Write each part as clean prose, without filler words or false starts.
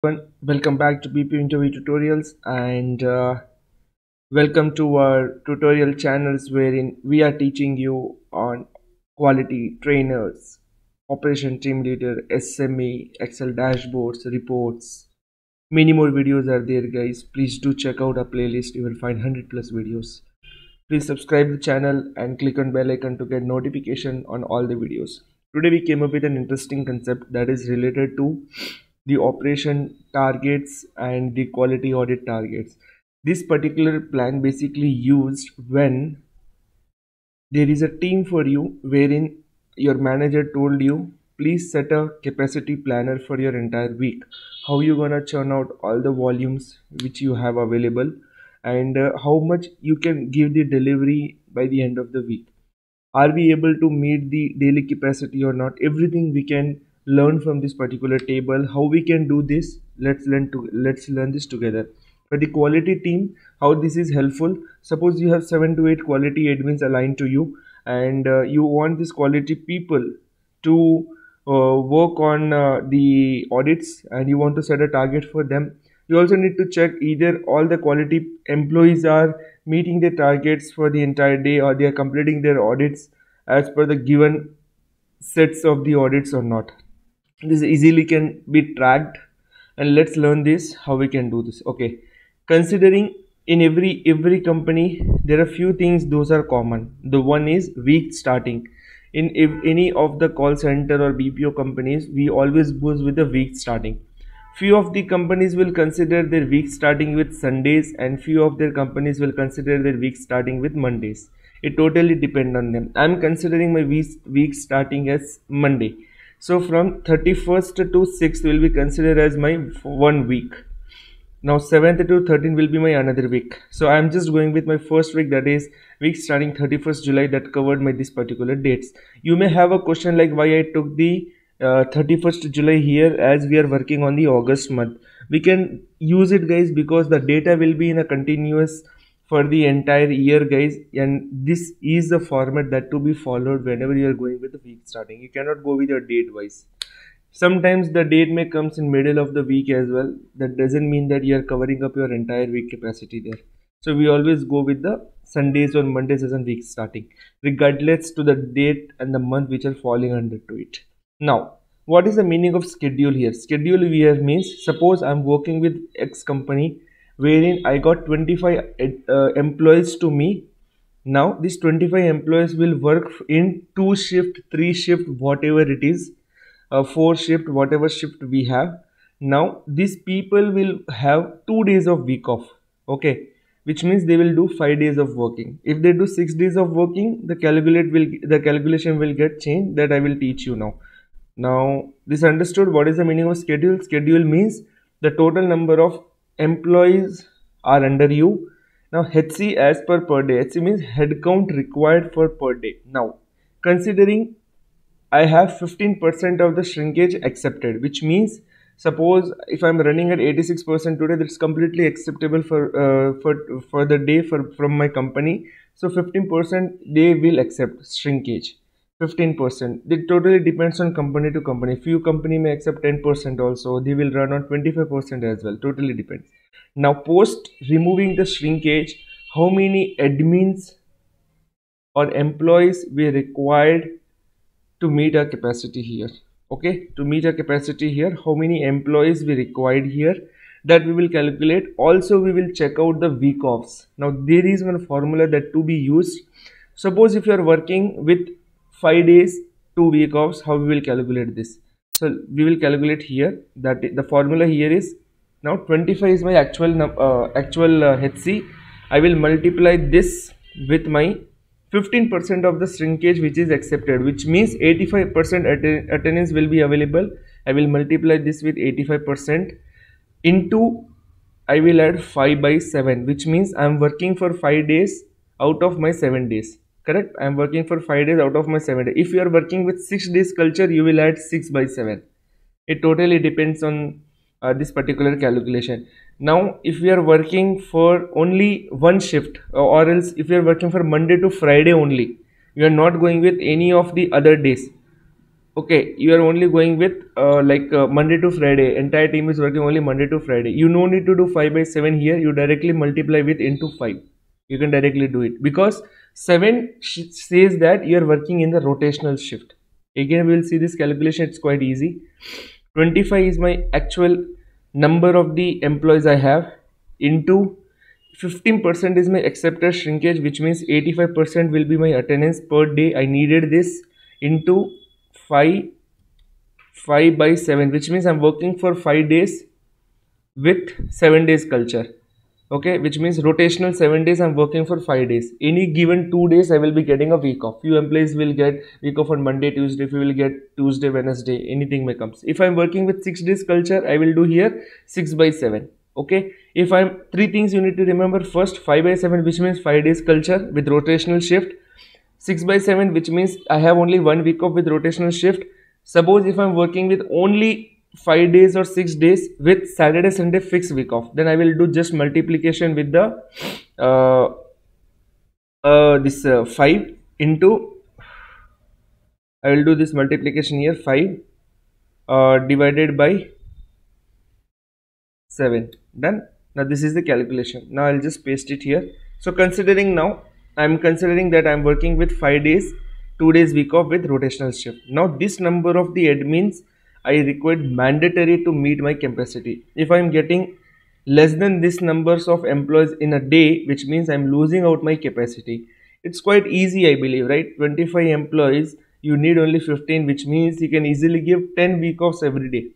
Welcome back to BP Interview Tutorials and welcome to our tutorial channels wherein we are teaching you on quality trainers, operation team leader, SME, Excel dashboards, reports. Many more videos are there, guys. Please do check out our playlist. You will find 100 plus videos. Please subscribe the channel and click on bell icon to get notification on all the videos. Today we came up with an interesting concept that is related to the operation targets and the quality audit targets. This particular plan basically used when there is a team for you wherein your manager told you please set a capacity planner for your entire week, how you gonna churn out all the volumes which you have available, and how much you can give the delivery by the end of the week. Are we able to meet the daily capacity or not? Everything we can learn from this particular table. How we can do this? Let's learn this together. For the quality team, how this is helpful: suppose you have 7 to 8 quality admins aligned to you, and you want these quality people to work on the audits, and you want to set a target for them. You also need to check either all the quality employees are meeting their targets for the entire day, or they are completing their audits as per the given sets of the audits or not. This easily can be tracked, and let's learn this how we can do this. Okay, considering in every company there are few things those are common. The one is week starting. In if any of the call center or BPO companies, we always goes with the week starting. Few of the companies will consider their week starting with Sundays, and few of their companies will consider their week starting with Mondays. It totally depends on them. I'm considering my week starting as Monday. So from 31st to 6th will be considered as my 1 week. Now 7th to 13th will be my another week. So I'm just going with my first week, that is week starting 31st July, that covered my this particular dates. You may have a question like why I took the 31st July here, as we are working on the August month. We can use it, guys, because the data will be in a continuous for the entire year, guys, and this is the format that to be followed whenever you are going with the week starting. You cannot go with your date wise. Sometimes the date may comes in middle of the week as well. That doesn't mean that you are covering up your entire week capacity there. So we always go with the Sundays or Mondays as a week starting, regardless to the date and the month which are falling under to it. Now, what is the meaning of schedule here? Schedule here means, suppose I'm working with X company wherein I got 25 employees to me. Now these 25 employees will work in 2 shift, 3 shift, whatever it is, 4 shift, whatever shift we have. Now these people will have 2 days of week off. Okay, which means they will do 5 days of working. If they do 6 days of working, the calculation will get changed. That I will teach you now. Now this understood. What is the meaning of schedule? Schedule means the total number of employees are under you. Now HC as per day. HC means head count required for per day. Now considering I have 15% of the shrinkage accepted, which means suppose if I'm running at 86% today, that's completely acceptable for the day from my company. So 15% they will accept shrinkage. 15%. It totally depends on company to company. Few company may accept 10% also. They will run on 25% as well. Totally depends. Now post removing the shrinkage, how many admins or employees we required to meet our capacity here? Okay, to meet our capacity here, how many employees we required here, that we will calculate. Also we will check out the week offs. Now there is one formula that to be used. Suppose if you are working with 5 days 2 week offs, how we will calculate this? So we will calculate here that the formula here is, now 25 is my actual HC. I will multiply this with my 15% of the shrinkage which is accepted, which means 85% attendance will be available. I will multiply this with 85% into, I will add 5 by 7, which means I am working for 5 days out of my 7 days. Correct? I am working for 5 days out of my 7 days. If you are working with 6 days culture, you will add 6 by 7. It totally depends on this particular calculation. Now if we are working for only one shift, or else if we are working for Monday to Friday only, we are not going with any of the other days. Okay, you are only going with Monday to Friday. Entire team is working only Monday to Friday. You no need to do 5 by 7 here. You directly multiply with into 5. You can directly do it because 7 says that you are working in the rotational shift. Again, we will see this calculation. It's quite easy. 25 is my actual number of the employees I have, into 15% is my accepted shrinkage, which means 85% will be my attendance per day. I needed this into 5 by 7, which means I'm working for 5 days with 7 days culture. Okay, which means rotational 7 days, I'm working for 5 days. Any given 2 days I will be getting a week off. Few employees will get week off on Monday, Tuesday. If you will get Tuesday, Wednesday, anything may comes. If I'm working with 6 days culture, I will do here 6 by 7. Okay, if I'm three things you need to remember. First, 5 by 7, which means 5 days culture with rotational shift. 6 by 7, which means I have only 1 week off with rotational shift. Suppose if I'm working with only 5 days or 6 days with Saturday Sunday fixed week off, then I will do just multiplication with the this 5 into, I will do this multiplication here, 5 divided by 7. Done. Now this is the calculation. Now I'll just paste it here. So considering, now I'm considering that I'm working with 5 days, 2 days week off with rotational shift. Now this number of the admins I required mandatory to meet my capacity. If I'm getting less than this numbers of employees in a day, which means I'm losing out my capacity. It's quite easy, I believe, right? 25 employees, you need only 15, which means you can easily give 10 week offs every day.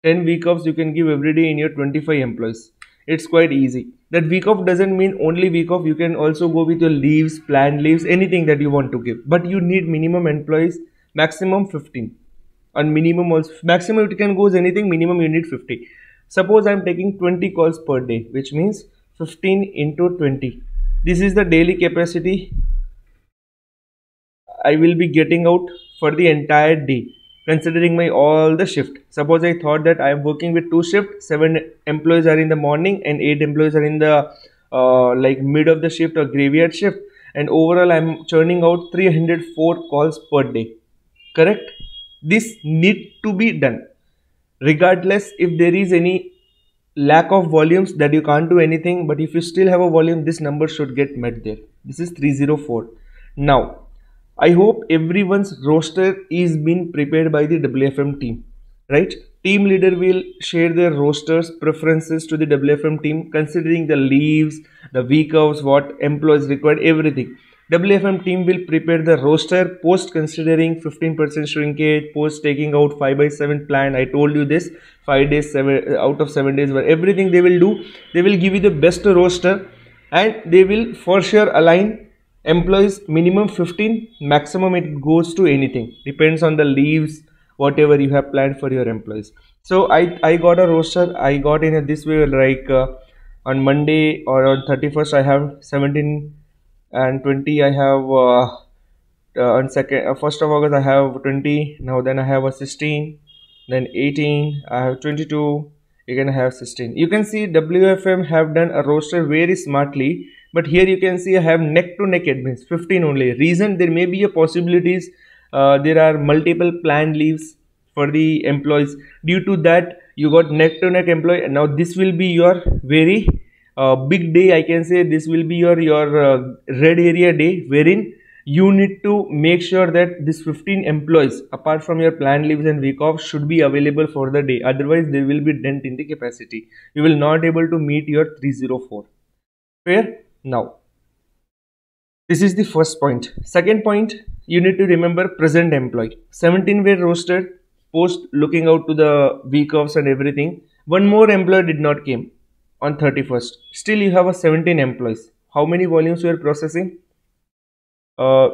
10 week offs you can give every day in your 25 employees. It's quite easy. That week off doesn't mean only week off. You can also go with your leaves, planned leaves, anything that you want to give. But you need minimum employees, maximum 15. And minimum also, maximum it can go as anything, minimum you need 50. Suppose I am taking 20 calls per day, which means 15 into 20. This is the daily capacity I will be getting out for the entire day, considering my all the shift. Suppose I thought that I am working with 2 shifts, 7 employees are in the morning and 8 employees are in the mid of the shift or graveyard shift, and overall I am churning out 304 calls per day. Correct? This need to be done. Regardless if there is any lack of volumes that you can't do anything, but if you still have a volume, this number should get met there. This is 304. Now, I hope everyone's roster is being prepared by the WFM team, right? Team leader will share their rosters preferences to the WFM team, considering the leaves, the week offs, what employees required, everything. WFM team will prepare the roster post considering 15% shrinkage, post taking out 5 by 7 plan. I told you this, 5 days, 7 out of 7 days, but everything they will do, they will give you the best roster, and they will for sure align employees minimum 15, maximum it goes to anything, depends on the leaves, whatever you have planned for your employees. So I got a roster, I got in this way, like on Monday or on 31st I have 17 and 20. I have on 1st of August I have 20. Now then I have a 16, then 18, I have 22, again I have 16. You can see WFM have done a roster very smartly, but here you can see I have neck to neck admins 15 only. Reason, there may be a possibilities, there are multiple planned leaves for the employees. Due to that you got neck to neck employee, and now this will be your very big day. I can say this will be your red area day, wherein you need to make sure that this 15 employees apart from your planned leaves and week off should be available for the day. Otherwise there will be dent in the capacity. You will not able to meet your 304. Fair? Now this is the first point. Second point, you need to remember present employee. 17 were rostered post looking out to the week offs and everything. One more employee did not came on 31st. Still you have a 17 employees. How many volumes you are processing?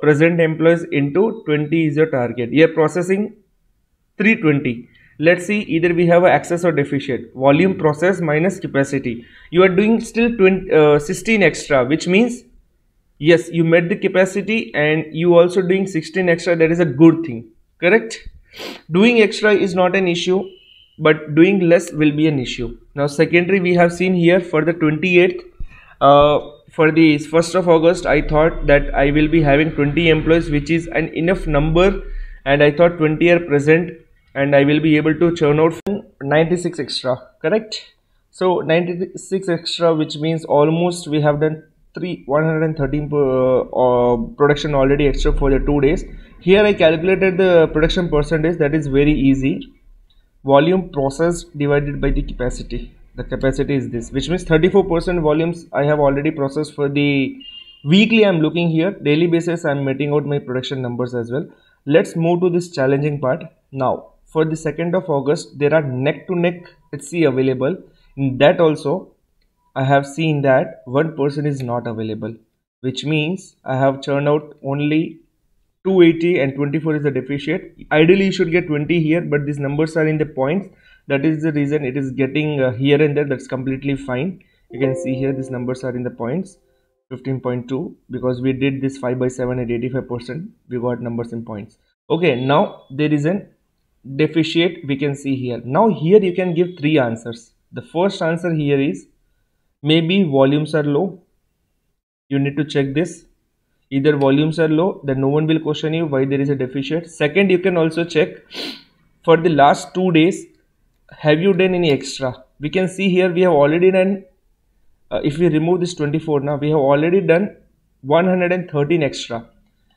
Present employees into 20 is your target. You are processing 320. Let's see, either we have a excess or deficit. Volume process minus capacity. You are doing still 16 extra, which means yes, you met the capacity and you also doing 16 extra. That is a good thing. Correct? Doing extra is not an issue, but doing less will be an issue. Now secondary we have seen here for the 28th. For the 1st of August I thought that I will be having 20 employees, which is an enough number and I thought 20 are present and I will be able to churn out 96 extra, correct? So 96 extra, which means almost we have done 113 production already extra for the 2 days. Here I calculated the production percentage. That is very easy. Volume processed divided by the capacity. The capacity is this, which means 34% volumes I have already processed for the weekly. I'm looking here, daily basis I'm meting out my production numbers as well. Let's move to this challenging part. Now for the 2nd of August there are neck to neck HC available. In that also I have seen that one person is not available, which means I have churned out only 280 and 24 is the deficit. Ideally you should get 20 here, but these numbers are in the points. That is the reason it is getting here and there. That's completely fine. You can see here these numbers are in the points. 15.2, because we did this 5 by 7 at 85%, we got numbers in points. Okay, now there is an deficit we can see here. Now here you can give 3 answers. The first answer here is maybe volumes are low. You need to check this. Either volumes are low, then no one will question you why there is a deficit. Second, you can also check for the last 2 days, have you done any extra? We can see here we have already done, if we remove this 24 now, we have already done 113 extra.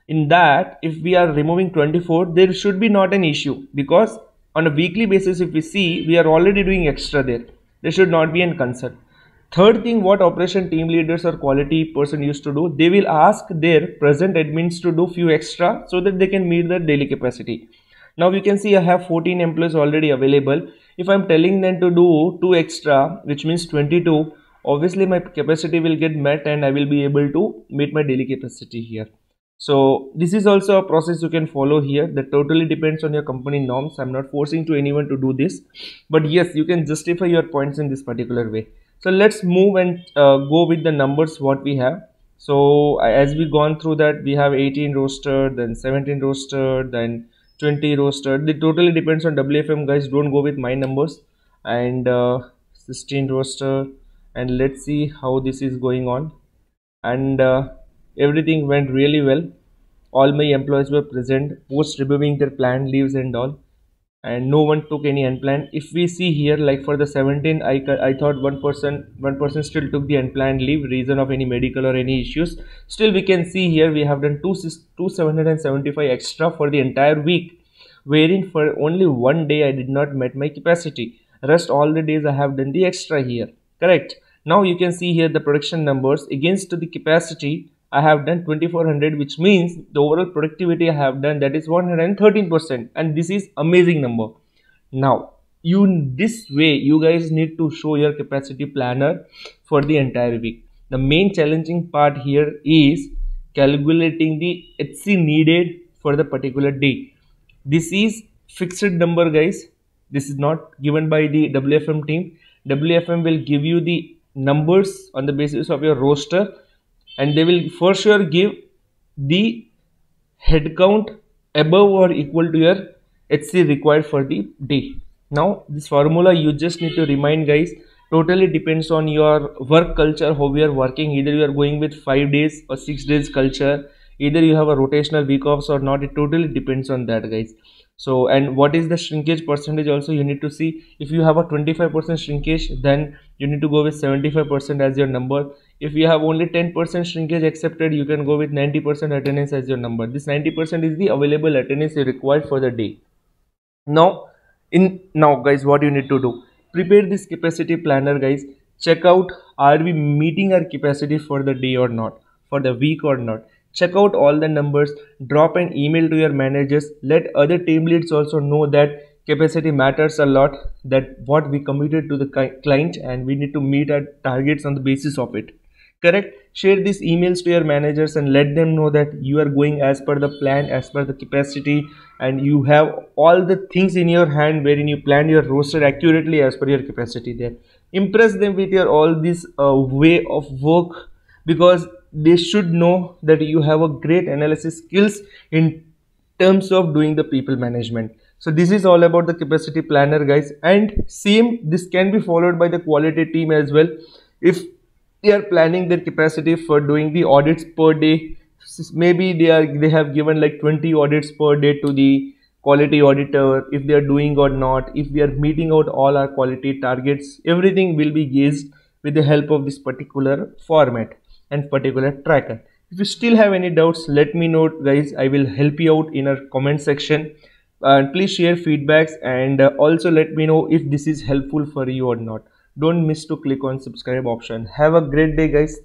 In that, if we are removing 24, there should be not an issue, because on a weekly basis if we see, we are already doing extra there. There should not be any concern. Third thing, what operation team leaders or quality person used to do, they will ask their present admins to do few extra so that they can meet their daily capacity. Now you can see I have 14 employees already available. If I'm telling them to do 2 extra, which means 22, obviously my capacity will get met and I will be able to meet my daily capacity here. So this is also a process you can follow here. That totally depends on your company norms. I'm not forcing to anyone to do this, but yes, you can justify your points in this particular way. So let's move and go with the numbers what we have. So as we gone through that, we have 18 rostered, then 17 rostered, then 20 rostered. It totally depends on WFM, guys. Don't go with my numbers. And 16 rostered, and let's see how this is going on. And everything went really well. All my employees were present post removing their planned leaves and all, and no one took any unplanned. If we see here, like for the 17, I thought one person still took the unplanned leave, reason of any medical or any issues. Still we can see here we have done 775 extra for the entire week, wherein for only one day I did not met my capacity. Rest all the days I have done the extra here, correct? Now you can see here the production numbers against the capacity. I have done 2400, which means the overall productivity I have done, that is 113%, and this is amazing number. Now this way you guys need to show your capacity planner for the entire week. The main challenging part here is calculating the HC needed for the particular day. This is fixed number, guys. This is not given by the WFM team. WFM will give you the numbers on the basis of your roster, and they will for sure give the head count above or equal to your HC required for the day. Now this formula you just need to remind, guys, totally depends on your work culture, how we are working. Either you are going with 5 days or 6 days culture, either you have a rotational week offs or not. It totally depends on that, guys. So, and what is the shrinkage percentage also you need to see. If you have a 25% shrinkage, then you need to go with 75% as your number. If you have only 10% shrinkage accepted, you can go with 90% attendance as your number. This 90% is the available attendance required for the day. Now guys, what you need to do, prepare this capacity planner, guys. Check out, are we meeting our capacity for the day or not, for the week or not. Check out all the numbers, drop an email to your managers, let other team leads also know that capacity matters a lot, that what we committed to the client and we need to meet our targets on the basis of it, correct? Share these emails to your managers and let them know that you are going as per the plan, as per the capacity, and you have all the things in your hand wherein you plan your roster accurately as per your capacity there. Impress them with your all this way of work, because they should know that you have a great analysis skills in terms of doing the people management. So this is all about the capacity planner, guys, and same this can be followed by the quality team as well. If they are planning their capacity for doing the audits per day, maybe they have given like 20 audits per day to the quality auditor, if they are doing or not, if we are meeting out all our quality targets. Everything will be gauged with the help of this particular format and particular tracker. If you still have any doubts, let me know, guys. I will help you out in our comment section. And please share feedbacks, and also let me know if this is helpful for you or not. Don't miss to click on subscribe option. Have a great day, guys.